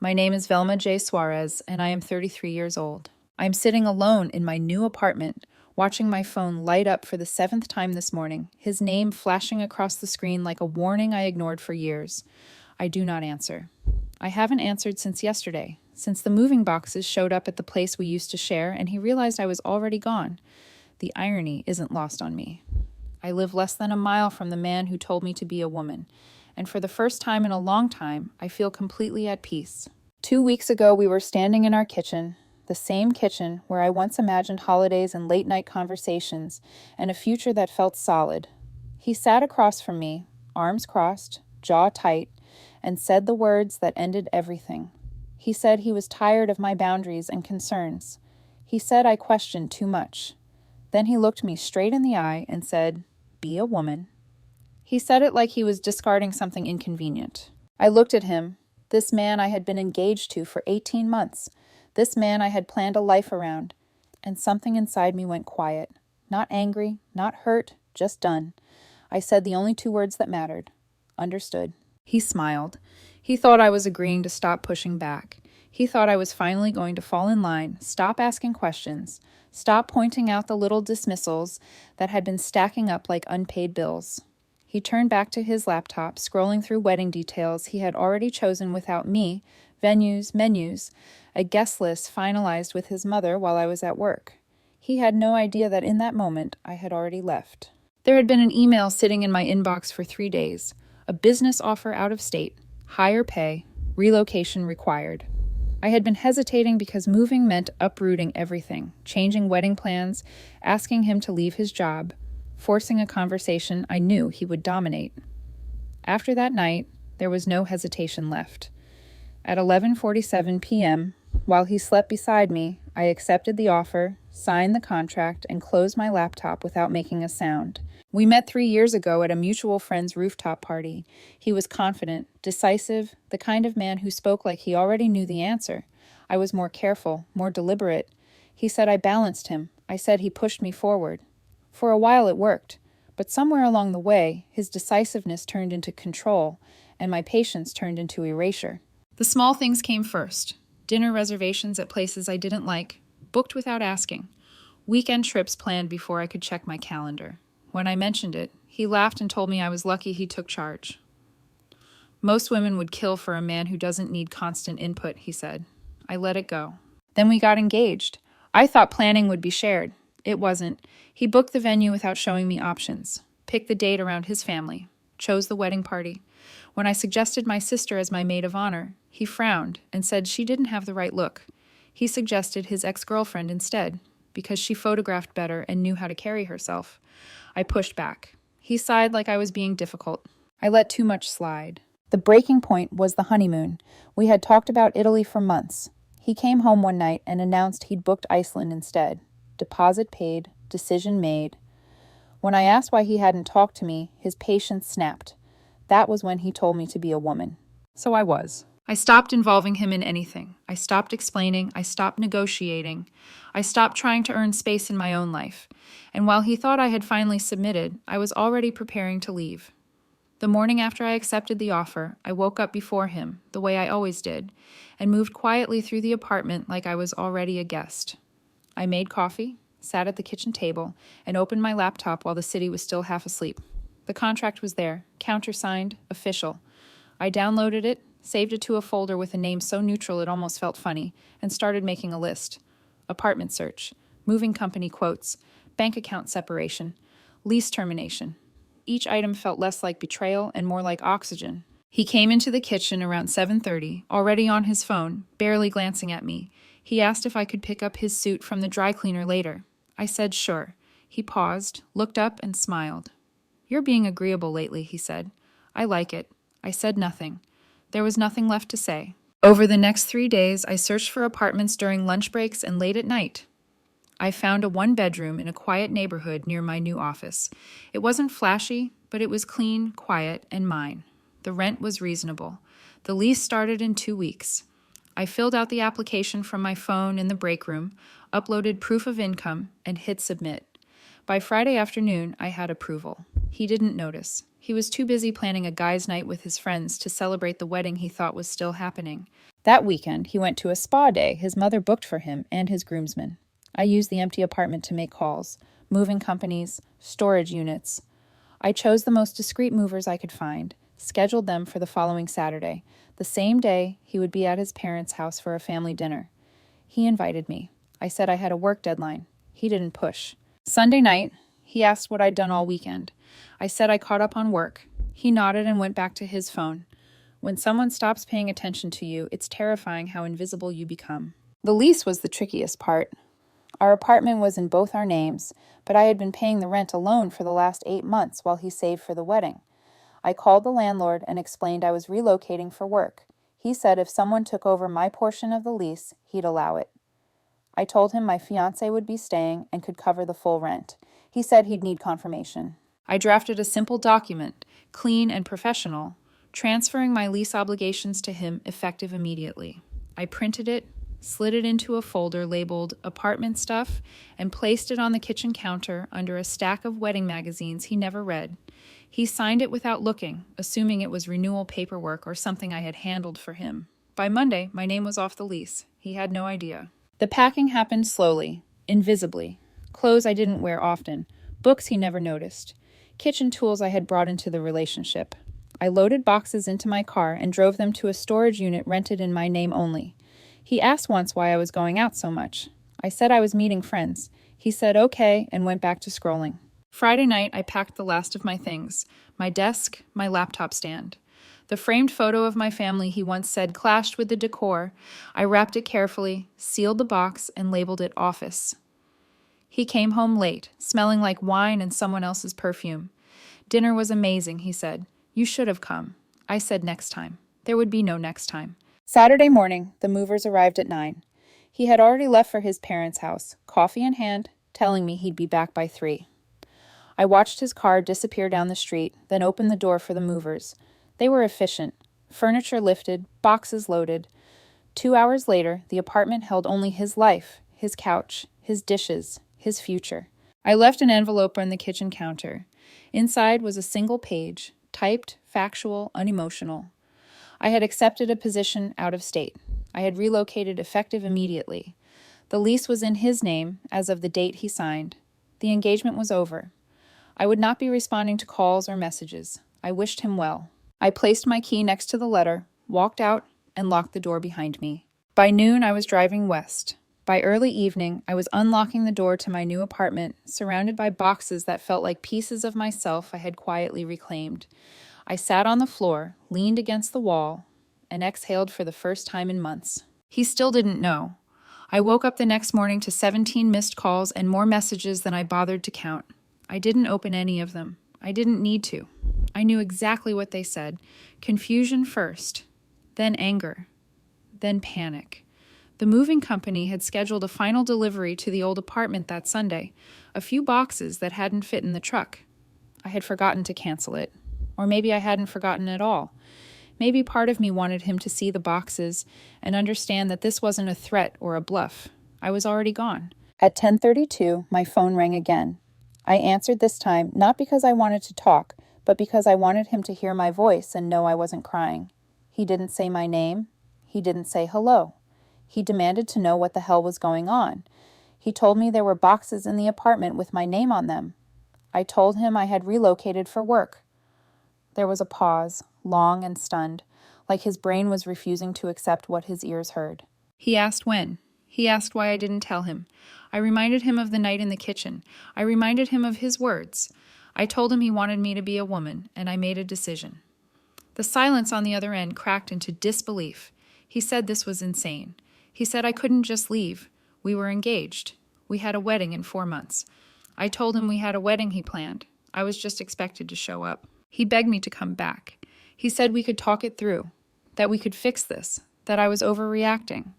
My name is Velma J. Suarez, and I am 33 years old. I am sitting alone in my new apartment, watching my phone light up for the seventh time this morning, his name flashing across the screen like a warning I ignored for years. I do not answer. I haven't answered since yesterday, since the moving boxes showed up at the place we used to share and he realized I was already gone. The irony isn't lost on me. I live less than a mile from the man who told me to be a woman, and for the first time in a long time, I feel completely at peace. 2 weeks ago, we were standing in our kitchen, the same kitchen where I once imagined holidays and late-night conversations, and a future that felt solid. He sat across from me, arms crossed, jaw tight, and said the words that ended everything. He said he was tired of my boundaries and concerns. He said I questioned too much. Then he looked me straight in the eye and said, "Be a woman." He said it like he was discarding something inconvenient. I looked at him, this man I had been engaged to for 18 months, this man I had planned a life around, and something inside me went quiet. Not angry, not hurt, just done. I said the only two words that mattered. Understood. He smiled. He thought I was agreeing to stop pushing back. He thought I was finally going to fall in line, stop asking questions, stop pointing out the little dismissals that had been stacking up like unpaid bills. He turned back to his laptop, scrolling through wedding details he had already chosen without me, venues, menus, a guest list finalized with his mother while I was at work. He had no idea that in that moment I had already left. There had been an email sitting in my inbox for 3 days, a business offer out of state, higher pay, relocation required. I had been hesitating because moving meant uprooting everything, changing wedding plans, asking him to leave his job, forcing a conversation I knew he would dominate. After that night, there was no hesitation left. At 11:47 p.m., while he slept beside me, I accepted the offer, signed the contract, and closed my laptop without making a sound. We met 3 years ago at a mutual friend's rooftop party. He was confident, decisive, the kind of man who spoke like he already knew the answer. I was more careful, more deliberate. He said I balanced him. I said he pushed me forward. For a while it worked, but somewhere along the way, his decisiveness turned into control, and my patience turned into erasure. The small things came first. Dinner reservations at places I didn't like, booked without asking. Weekend trips planned before I could check my calendar. When I mentioned it, he laughed and told me I was lucky he took charge. Most women would kill for a man who doesn't need constant input, he said. I let it go. Then we got engaged. I thought planning would be shared. It wasn't. He booked the venue without showing me options, picked the date around his family, chose the wedding party. When I suggested my sister as my maid of honor, he frowned and said she didn't have the right look. He suggested his ex-girlfriend instead, because she photographed better and knew how to carry herself. I pushed back. He sighed like I was being difficult. I let too much slide. The breaking point was the honeymoon. We had talked about Italy for months. He came home one night and announced he'd booked Iceland instead. Deposit paid, decision made. When I asked why he hadn't talked to me, his patience snapped. That was when he told me to be a woman. So I was. I stopped involving him in anything. I stopped explaining. I stopped negotiating. I stopped trying to earn space in my own life. And while he thought I had finally submitted, I was already preparing to leave. The morning after I accepted the offer, I woke up before him, the way I always did, and moved quietly through the apartment like I was already a guest. I made coffee, sat at the kitchen table, and opened my laptop while the city was still half asleep. The contract was there, countersigned, official. I downloaded it, saved it to a folder with a name so neutral it almost felt funny, and started making a list. Apartment search, moving company quotes, bank account separation, lease termination. Each item felt less like betrayal and more like oxygen. He came into the kitchen around 7:30, already on his phone, barely glancing at me. He asked if I could pick up his suit from the dry cleaner later. I said sure. He paused, looked up, and smiled. You're being agreeable lately, he said. I like it. I said nothing. There was nothing left to say. Over the next 3 days, I searched for apartments during lunch breaks and late at night. I found a one-bedroom in a quiet neighborhood near my new office. It wasn't flashy, but it was clean, quiet, and mine. The rent was reasonable. The lease started in 2 weeks. I filled out the application from my phone in the break room, uploaded proof of income, and hit submit. By Friday afternoon, I had approval. He didn't notice. He was too busy planning a guys' night with his friends to celebrate the wedding he thought was still happening. That weekend, he went to a spa day his mother booked for him and his groomsmen. I used the empty apartment to make calls, moving companies, storage units. I chose the most discreet movers I could find, scheduled them for the following Saturday, the same day he would be at his parents' house for a family dinner. He invited me. I said I had a work deadline. He didn't push. Sunday night, he asked what I'd done all weekend. I said I caught up on work. He nodded and went back to his phone. When someone stops paying attention to you, it's terrifying how invisible you become. The lease was the trickiest part. Our apartment was in both our names, but I had been paying the rent alone for the last 8 months while he saved for the wedding. I called the landlord and explained I was relocating for work. He said if someone took over my portion of the lease, he'd allow it. I told him my fiancé would be staying and could cover the full rent. He said he'd need confirmation. I drafted a simple document, clean and professional, transferring my lease obligations to him effective immediately. I printed it, slid it into a folder labeled apartment stuff, and placed it on the kitchen counter under a stack of wedding magazines he never read. He signed it without looking, assuming it was renewal paperwork or something I had handled for him. By Monday, my name was off the lease. He had no idea. The packing happened slowly, invisibly. Clothes I didn't wear often, books he never noticed, kitchen tools I had brought into the relationship. I loaded boxes into my car and drove them to a storage unit rented in my name only. He asked once why I was going out so much. I said I was meeting friends. He said okay and went back to scrolling. Friday night, I packed the last of my things, my desk, my laptop stand. The framed photo of my family he once said clashed with the decor. I wrapped it carefully, sealed the box, and labeled it office. He came home late, smelling like wine and someone else's perfume. Dinner was amazing, he said. You should have come. I said next time. There would be no next time. Saturday morning, the movers arrived at 9. He had already left for his parents' house, coffee in hand, telling me he'd be back by 3. I watched his car disappear down the street, then opened the door for the movers. They were efficient. Furniture lifted, boxes loaded. 2 hours later, the apartment held only his life, his couch, his dishes, his future. I left an envelope on the kitchen counter. Inside was a single page, typed, factual, unemotional. I had accepted a position out of state. I had relocated effective immediately. The lease was in his name as of the date he signed. The engagement was over. I would not be responding to calls or messages. I wished him well. I placed my key next to the letter, walked out, and locked the door behind me. By noon, I was driving west. By early evening, I was unlocking the door to my new apartment, surrounded by boxes that felt like pieces of myself I had quietly reclaimed. I sat on the floor, leaned against the wall, and exhaled for the first time in months. He still didn't know. I woke up the next morning to 17 missed calls and more messages than I bothered to count. I didn't open any of them. I didn't need to. I knew exactly what they said. Confusion first, then anger, then panic. The moving company had scheduled a final delivery to the old apartment that Sunday, a few boxes that hadn't fit in the truck. I had forgotten to cancel it. Or maybe I hadn't forgotten at all. Maybe part of me wanted him to see the boxes and understand that this wasn't a threat or a bluff. I was already gone. At 10:32, my phone rang again. I answered this time not because I wanted to talk, but because I wanted him to hear my voice and know I wasn't crying. He didn't say my name. He didn't say hello. He demanded to know what the hell was going on. He told me there were boxes in the apartment with my name on them. I told him I had relocated for work. There was a pause, long and stunned, like his brain was refusing to accept what his ears heard. He asked when. He asked why I didn't tell him. I reminded him of the night in the kitchen. I reminded him of his words. I told him he wanted me to be a woman, and I made a decision. The silence on the other end cracked into disbelief. He said this was insane. He said I couldn't just leave. We were engaged. We had a wedding in 4 months. I told him we had a wedding he planned. I was just expected to show up. He begged me to come back. He said we could talk it through, that we could fix this, that I was overreacting.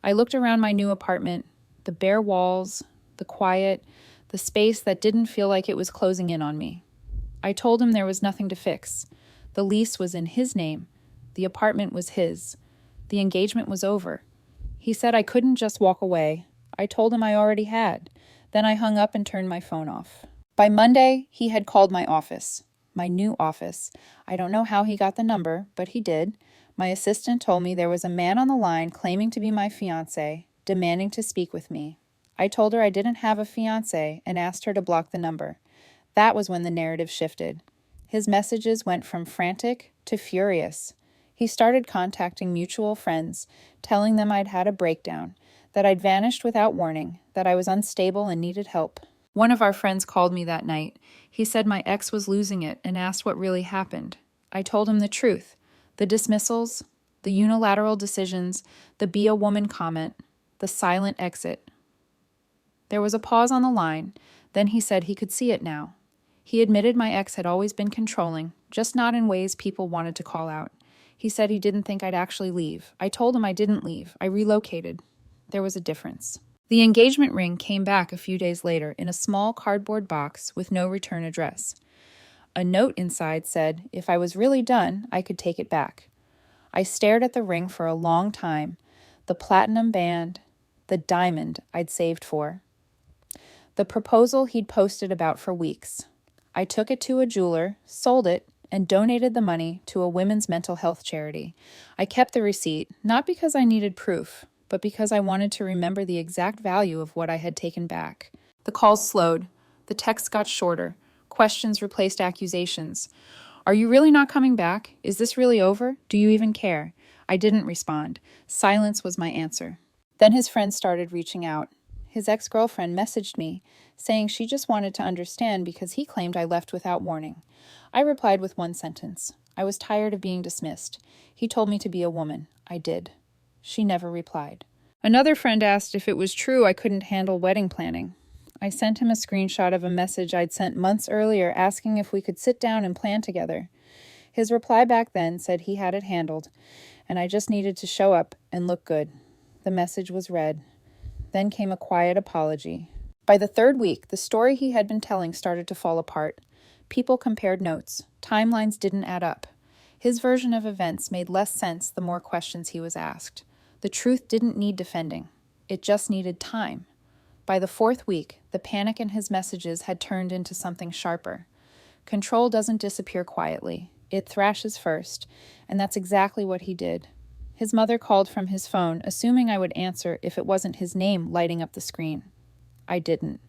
I looked around my new apartment, the bare walls, the quiet, the space that didn't feel like it was closing in on me. I told him there was nothing to fix. The lease was in his name. The apartment was his. The engagement was over. He said I couldn't just walk away. I told him I already had. Then I hung up and turned my phone off. By Monday, he had called my office. My new office. I don't know how he got the number, but he did. My assistant told me there was a man on the line claiming to be my fiancé, demanding to speak with me. I told her I didn't have a fiancé and asked her to block the number. That was when the narrative shifted. His messages went from frantic to furious. He started contacting mutual friends, telling them I'd had a breakdown, that I'd vanished without warning, that I was unstable and needed help. One of our friends called me that night. He said my ex was losing it and asked what really happened. I told him the truth. The dismissals, the unilateral decisions, the be a woman comment, the silent exit. There was a pause on the line. Then he said he could see it now. He admitted my ex had always been controlling, just not in ways people wanted to call out. He said he didn't think I'd actually leave. I told him I didn't leave. I relocated. There was a difference. The engagement ring came back a few days later in a small cardboard box with no return address. A note inside said if I was really done, I could take it back. I stared at the ring for a long time, the platinum band, the diamond I'd saved for. The proposal he'd posted about for weeks. I took it to a jeweler, sold it, and donated the money to a women's mental health charity. I kept the receipt, not because I needed proof, but because I wanted to remember the exact value of what I had taken back. The calls slowed. The texts got shorter. Questions replaced accusations. Are you really not coming back? Is this really over? Do you even care? I didn't respond. Silence was my answer. Then his friends started reaching out. His ex-girlfriend messaged me, saying she just wanted to understand because he claimed I left without warning. I replied with one sentence. I was tired of being dismissed. He told me to be a woman. I did. She never replied. Another friend asked if it was true I couldn't handle wedding planning. I sent him a screenshot of a message I'd sent months earlier asking if we could sit down and plan together. His reply back then said he had it handled, and I just needed to show up and look good. The message was read. Then came a quiet apology. By the third week, the story he had been telling started to fall apart. People compared notes. Timelines didn't add up. His version of events made less sense the more questions he was asked. The truth didn't need defending. It just needed time. By the fourth week, the panic in his messages had turned into something sharper. Control doesn't disappear quietly. It thrashes first, and that's exactly what he did. His mother called from his phone, assuming I would answer if it wasn't his name lighting up the screen. I didn't.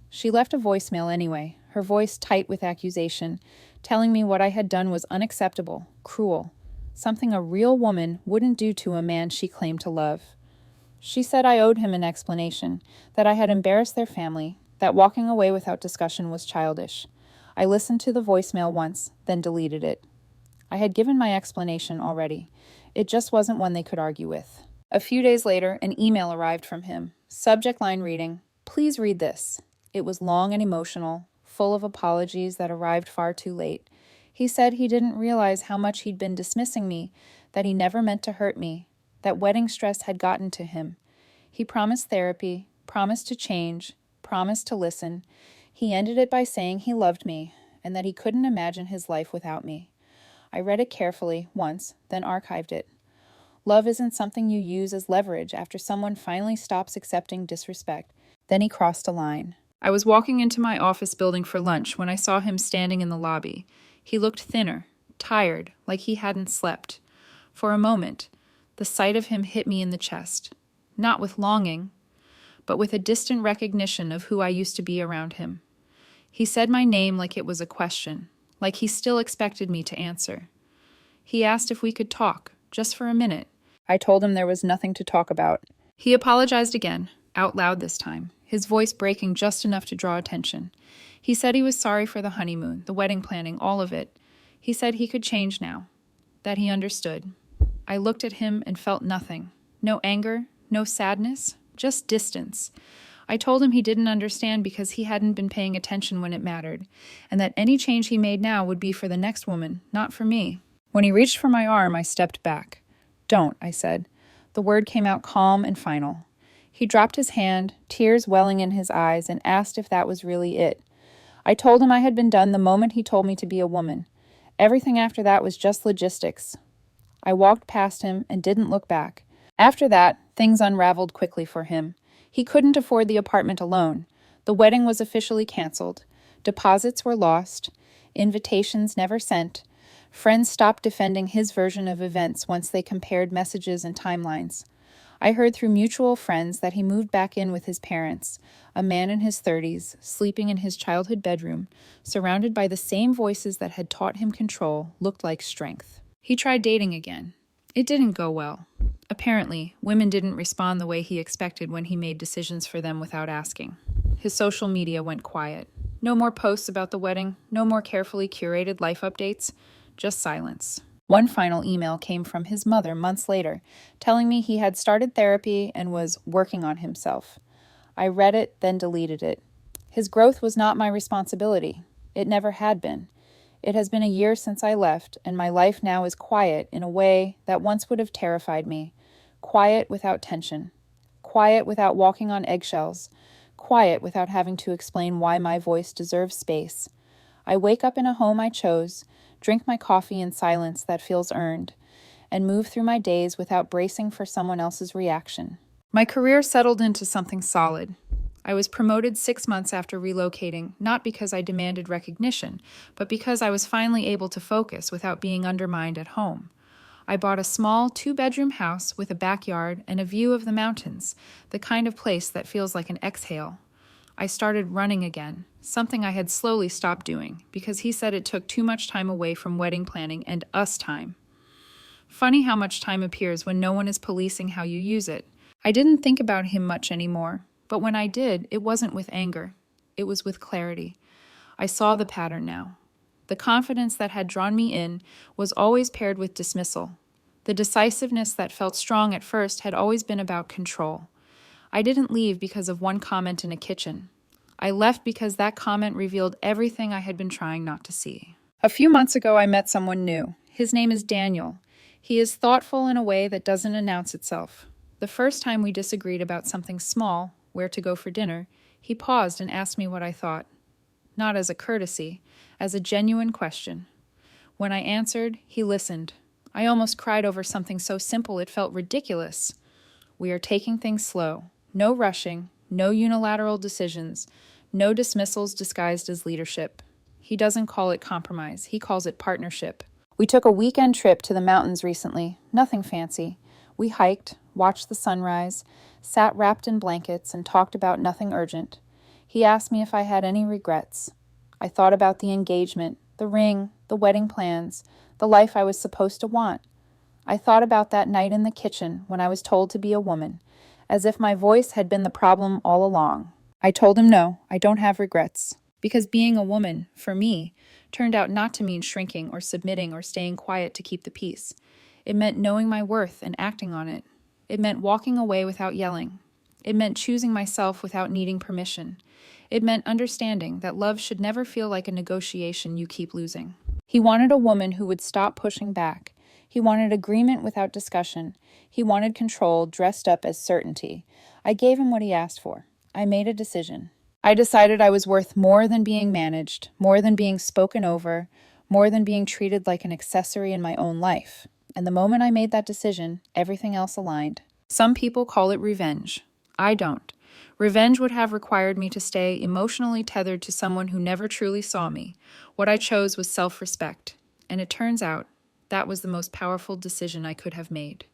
She left a voicemail anyway, her voice tight with accusation, telling me what I had done was unacceptable, cruel, something a real woman wouldn't do to a man she claimed to love. She said I owed him an explanation, that I had embarrassed their family, that walking away without discussion was childish. I listened to the voicemail once, then deleted it. I had given my explanation already. It just wasn't one they could argue with. A few days later, an email arrived from him. Subject line reading, "Please read this." It was long and emotional, full of apologies that arrived far too late. He said he didn't realize how much he'd been dismissing me, that he never meant to hurt me, that wedding stress had gotten to him. He promised therapy, promised to change, promised to listen. He ended it by saying he loved me and that he couldn't imagine his life without me. I read it carefully once, then archived it. Love isn't something you use as leverage after someone finally stops accepting disrespect. Then he crossed a line. I was walking into my office building for lunch when I saw him standing in the lobby. He looked thinner, tired, like he hadn't slept. For a moment, the sight of him hit me in the chest, not with longing, but with a distant recognition of who I used to be around him. He said my name like it was a question, like he still expected me to answer. He asked if we could talk, just for a minute. I told him there was nothing to talk about. He apologized again, out loud this time, his voice breaking just enough to draw attention. He said he was sorry for the honeymoon, the wedding planning, all of it. He said he could change now, that he understood. I looked at him and felt nothing. No anger, no sadness, just distance. I told him he didn't understand because he hadn't been paying attention when it mattered, and that any change he made now would be for the next woman, not for me. When he reached for my arm, I stepped back. "Don't," I said. The word came out calm and final. He dropped his hand, tears welling in his eyes, and asked if that was really it. I told him I had been done the moment he told me to be a woman. Everything after that was just logistics. I walked past him and didn't look back. After that, things unraveled quickly for him. He couldn't afford the apartment alone. The wedding was officially canceled. Deposits were lost. Invitations never sent. Friends stopped defending his version of events once they compared messages and timelines. I heard through mutual friends that he moved back in with his parents, a man in his 30s, sleeping in his childhood bedroom, surrounded by the same voices that had taught him control, looked like strength. He tried dating again. It didn't go well. Apparently, women didn't respond the way he expected when he made decisions for them without asking. His social media went quiet. No more posts about the wedding, no more carefully curated life updates, just silence. One final email came from his mother months later, telling me he had started therapy and was working on himself. I read it, then deleted it. His growth was not my responsibility. It never had been. It has been a year since I left, and my life now is quiet in a way that once would have terrified me. Quiet without tension. Quiet without walking on eggshells. Quiet without having to explain why my voice deserves space. I wake up in a home I chose, drink my coffee in silence that feels earned, and move through my days without bracing for someone else's reaction. My career settled into something solid. I was promoted 6 months after relocating, not because I demanded recognition, but because I was finally able to focus without being undermined at home. I bought a small 2-bedroom house with a backyard and a view of the mountains, the kind of place that feels like an exhale. I started running again, something I had slowly stopped doing, because he said it took too much time away from wedding planning and us time. Funny how much time appears when no one is policing how you use it. I didn't think about him much anymore, but when I did, it wasn't with anger. It was with clarity. I saw the pattern now. The confidence that had drawn me in was always paired with dismissal. The decisiveness that felt strong at first had always been about control. I didn't leave because of one comment in a kitchen. I left because that comment revealed everything I had been trying not to see. A few months ago, I met someone new. His name is Daniel. He is thoughtful in a way that doesn't announce itself. The first time we disagreed about something small, where to go for dinner, he paused and asked me what I thought. Not as a courtesy, as a genuine question. When I answered, he listened. I almost cried over something so simple it felt ridiculous. We are taking things slow. No rushing, no unilateral decisions, no dismissals disguised as leadership. He doesn't call it compromise, he calls it partnership. We took a weekend trip to the mountains recently, nothing fancy. We hiked, watched the sunrise, sat wrapped in blankets, and talked about nothing urgent. He asked me if I had any regrets. I thought about the engagement, the ring, the wedding plans, the life I was supposed to want. I thought about that night in the kitchen when I was told to be a woman, as if my voice had been the problem all along. I told him no, I don't have regrets. Because being a woman, for me, turned out not to mean shrinking or submitting or staying quiet to keep the peace. It meant knowing my worth and acting on it. It meant walking away without yelling. It meant choosing myself without needing permission. It meant understanding that love should never feel like a negotiation you keep losing. He wanted a woman who would stop pushing back. He wanted agreement without discussion. He wanted control dressed up as certainty. I gave him what he asked for. I made a decision. I decided I was worth more than being managed, more than being spoken over, more than being treated like an accessory in my own life. And the moment I made that decision, everything else aligned. Some people call it revenge. I don't. Revenge would have required me to stay emotionally tethered to someone who never truly saw me. What I chose was self-respect. And it turns out, that was the most powerful decision I could have made.